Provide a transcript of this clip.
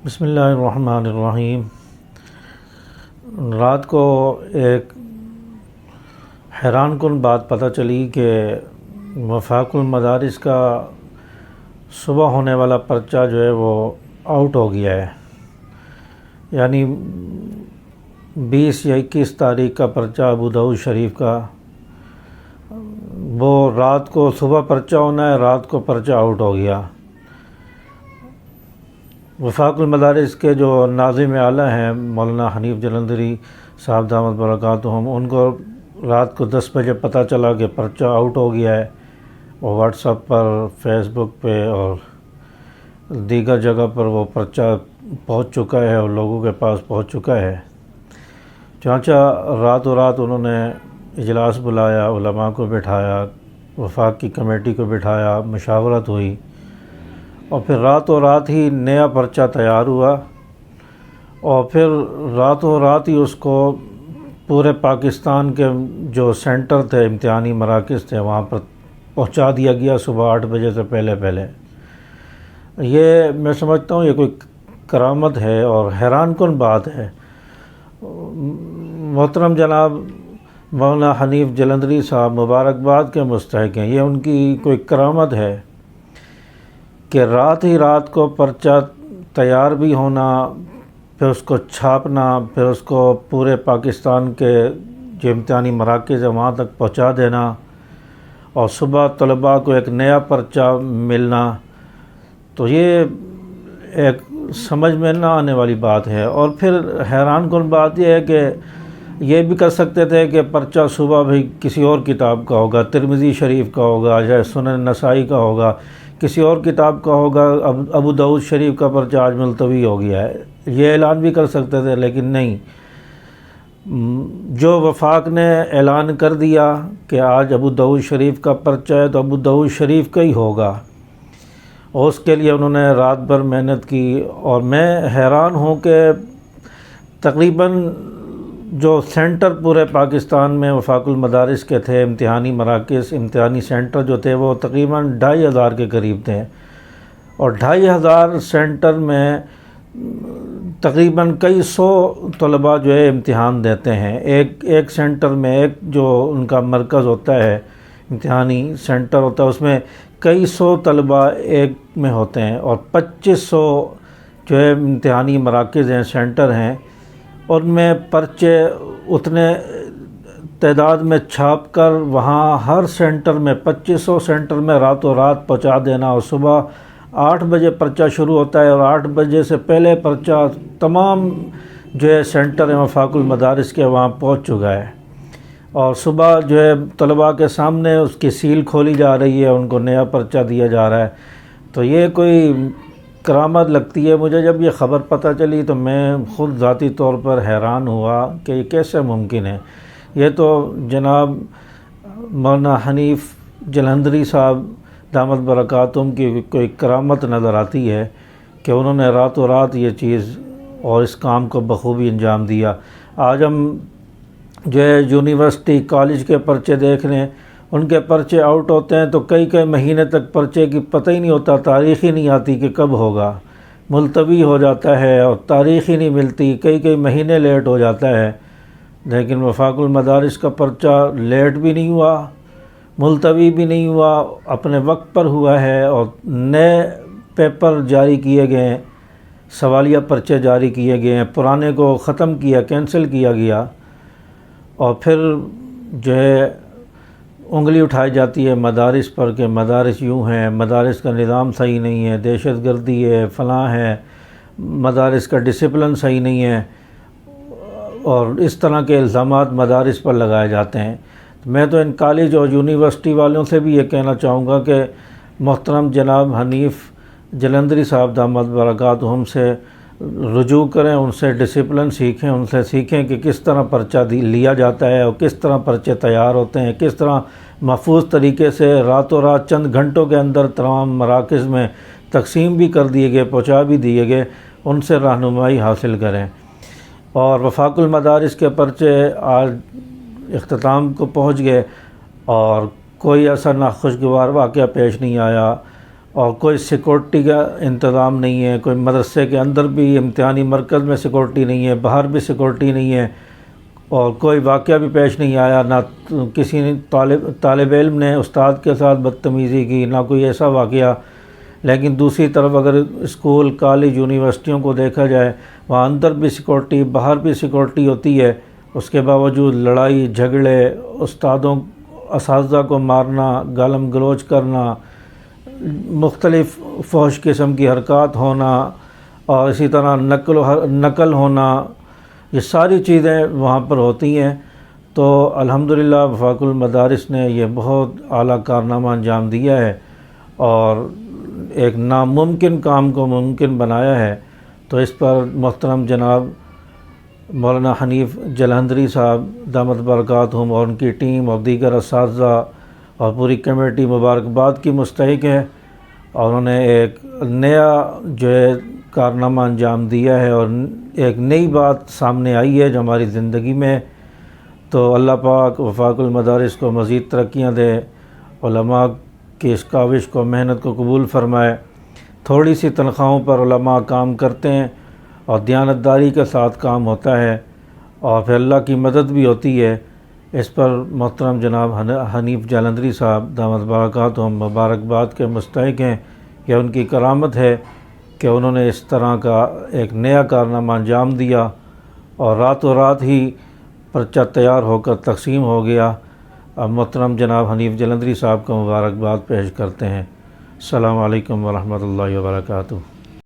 بسم اللہ الرحمن الرحیم۔ رات کو ایک حیران کن بات پتہ چلی کہ وفاق المدارس کا صبح ہونے والا پرچہ جو ہے وہ آؤٹ ہو گیا ہے، یعنی 20 یا 21 تاریخ کا پرچہ ابو داؤد شریف کا، وہ رات کو صبح پرچہ ہونا ہے، رات کو پرچہ آؤٹ ہو گیا۔ وفاق المدارس کے جو ناظم اعلیٰ ہیں مولانا حنیف جلندری صاحب دامت برکاتہم، ان کو رات کو 10 بجے پتہ چلا کہ پرچہ آؤٹ ہو گیا ہے، اور واٹس ایپ پر، فیس بک پہ اور دیگر جگہ پر وہ پرچہ پہنچ چکا ہے اور لوگوں کے پاس پہنچ چکا ہے۔ چنانچہ راتوں رات انہوں نے اجلاس بلایا، علماء کو بٹھایا، وفاق کی کمیٹی کو بٹھایا، مشاورت ہوئی، اور پھر راتوں رات ہی نیا پرچہ تیار ہوا، اور پھر راتوں رات ہی اس کو پورے پاکستان کے جو سینٹر تھے، امتحانی مراکز تھے، وہاں پر پہنچا دیا گیا صبح 8 بجے سے پہلے۔ یہ میں سمجھتا ہوں یہ کوئی کرامت ہے اور حیران کن بات ہے۔ محترم جناب مولانا حنیف جلندری صاحب مبارکباد کے مستحق ہیں، یہ ان کی کوئی کرامت ہے کہ رات ہی رات کو پرچہ تیار بھی ہونا، پھر اس کو چھاپنا، پھر اس کو پورے پاکستان کے جو امتحانی مراکز ہیں وہاں تک پہنچا دینا، اور صبح طلباء کو ایک نیا پرچہ ملنا، تو یہ ایک سمجھ میں نہ آنے والی بات ہے۔ اور پھر حیران کن بات یہ ہے کہ یہ بھی کر سکتے تھے کہ پرچہ صبح بھی کسی اور کتاب کا ہوگا، ترمذی شریف کا ہوگا یا سنن نسائی کا ہوگا، کسی اور کتاب کا ہوگا، ابو داؤد شریف کا پرچہ آج ملتوی ہو گیا ہے، یہ اعلان بھی کر سکتے تھے، لیکن نہیں، جو وفاق نے اعلان کر دیا کہ آج ابو داؤد شریف کا پرچہ ہے تو ابو داؤد شریف کا ہی ہوگا، اور اس کے لیے انہوں نے رات بھر محنت کی۔ اور میں حیران ہوں کہ تقریباً جو سینٹر پورے پاکستان میں وفاق المدارس کے تھے، امتحانی مراکز، امتحانی سینٹر جو تھے، وہ تقریباً 2500 کے قریب تھے، اور 2500 سینٹر میں تقریباً کئی سو طلباء جو ہے امتحان دیتے ہیں۔ ایک سینٹر میں، ایک جو ان کا مرکز ہوتا ہے، امتحانی سینٹر ہوتا ہے، اس میں کئی سو طلباء ایک میں ہوتے ہیں، اور 2500 جو ہے امتحانی مراکز ہیں، سینٹر ہیں، ان میں پرچے اتنے تعداد میں چھاپ کر وہاں ہر سینٹر میں 2500 سینٹر میں راتوں رات پہنچا دینا، اور صبح 8 بجے پرچہ شروع ہوتا ہے، اور 8 بجے سے پہلے پرچہ تمام جو ہے سینٹر ہیں وفاق المدارس کے وہاں پہنچ چکا ہے، اور صبح جو ہے طلباء کے سامنے اس کی سیل کھولی جا رہی ہے، ان کو نیا پرچہ دیا جا رہا ہے۔ تو یہ کوئی کرامت لگتی ہے مجھے۔ جب یہ خبر پتہ چلی تو میں خود ذاتی طور پر حیران ہوا کہ یہ کیسے ممکن ہے۔ یہ تو جناب مولانا حنیف جلندری صاحب دامت برکاتہم کی کوئی کرامت نظر آتی ہے کہ انہوں نے راتوں رات یہ چیز اور اس کام کو بخوبی انجام دیا۔ آج ہم جو ہے یونیورسٹی، کالج کے پرچے دیکھ رہے ہیں، ان کے پرچے آؤٹ ہوتے ہیں تو کئی مہینے تک پرچے کی پتہ ہی نہیں ہوتا، تاریخ ہی نہیں آتی کہ کب ہوگا، ملتوی ہو جاتا ہے اور تاریخ ہی نہیں ملتی، کئی مہینے لیٹ ہو جاتا ہے۔ لیکن وفاق المدارس کا پرچہ لیٹ بھی نہیں ہوا، ملتوی بھی نہیں ہوا، اپنے وقت پر ہوا ہے، اور نئے پیپر جاری کیے گئے ہیں، سوالیہ پرچے جاری کیے گئے ہیں، پرانے کو ختم کیا، کینسل کیا گیا، اور پھر جو ہے انگلی اٹھائی جاتی ہے مدارس پر کہ مدارس یوں ہیں، مدارس کا نظام صحیح نہیں ہے، دہشت گردی ہے، فلاں ہے، مدارس کا ڈسپلن صحیح نہیں ہے، اور اس طرح کے الزامات مدارس پر لگائے جاتے ہیں۔ میں تو ان کالج اور یونیورسٹی والوں سے بھی یہ کہنا چاہوں گا کہ محترم جناب حنیف جلندری صاحب دامت برکاتہم سے رجوع کریں، ان سے ڈسپلن سیکھیں، ان سے سیکھیں کہ کس طرح پرچہ لیا جاتا ہے، اور کس طرح پرچے تیار ہوتے ہیں، کس طرح محفوظ طریقے سے راتوں رات چند گھنٹوں کے اندر تمام مراکز میں تقسیم بھی کر دیے گئے، پہنچا بھی دیے گئے، ان سے رہنمائی حاصل کریں۔ اور وفاق المدارس کے پرچے آج اختتام کو پہنچ گئے، اور کوئی ایسا ناخوشگوار واقعہ پیش نہیں آیا، اور کوئی سیکورٹی کا انتظام نہیں ہے، کوئی مدرسے کے اندر بھی امتحانی مرکز میں سیکورٹی نہیں ہے، باہر بھی سیکورٹی نہیں ہے، اور کوئی واقعہ بھی پیش نہیں آیا، نہ کسی نے طالب علم نے استاد کے ساتھ بدتمیزی کی، نہ کوئی ایسا واقعہ۔ لیکن دوسری طرف اگر اسکول، کالج، یونیورسٹیوں کو دیکھا جائے، وہاں اندر بھی سیکورٹی، باہر بھی سیکورٹی ہوتی ہے، اس کے باوجود لڑائی جھگڑے، اساتذہ کو مارنا، گالم گلوچ کرنا، مختلف فحش قسم کی حرکات ہونا، اور اسی طرح نقل ہونا، یہ ساری چیزیں وہاں پر ہوتی ہیں۔ تو الحمدللہ وفاق المدارس نے یہ بہت اعلیٰ کارنامہ انجام دیا ہے اور ایک ناممکن کام کو ممکن بنایا ہے۔ تو اس پر محترم جناب مولانا حنیف جلندری صاحب دامت برکاتہم اور ان کی ٹیم اور دیگر اساتذہ اور پوری کمیٹی مبارکباد کی مستحق ہے، اور انہوں نے ایک نیا جو ہے کارنامہ انجام دیا ہے اور ایک نئی بات سامنے آئی ہے جو ہماری زندگی میں۔ تو اللہ پاک وفاق المدارس کو مزید ترقیاں دے، علماء کی اس کاوش کو، محنت کو قبول فرمائے۔ تھوڑی سی تنخواہوں پر علماء کام کرتے ہیں اور دیانتداری کے ساتھ کام ہوتا ہے، اور پھر اللہ کی مدد بھی ہوتی ہے۔ اس پر محترم جناب حنیف جالندری صاحب دامت برکاتہم مبارکباد کے مستحق ہیں۔ یہ ان کی کرامت ہے کہ انہوں نے اس طرح کا ایک نیا کارنامہ انجام دیا اور راتوں رات ہی پرچہ تیار ہو کر تقسیم ہو گیا۔ اب محترم جناب حنیف جلندری صاحب کو مبارکباد پیش کرتے ہیں۔ السلام علیکم ورحمۃ اللہ وبرکاتہ۔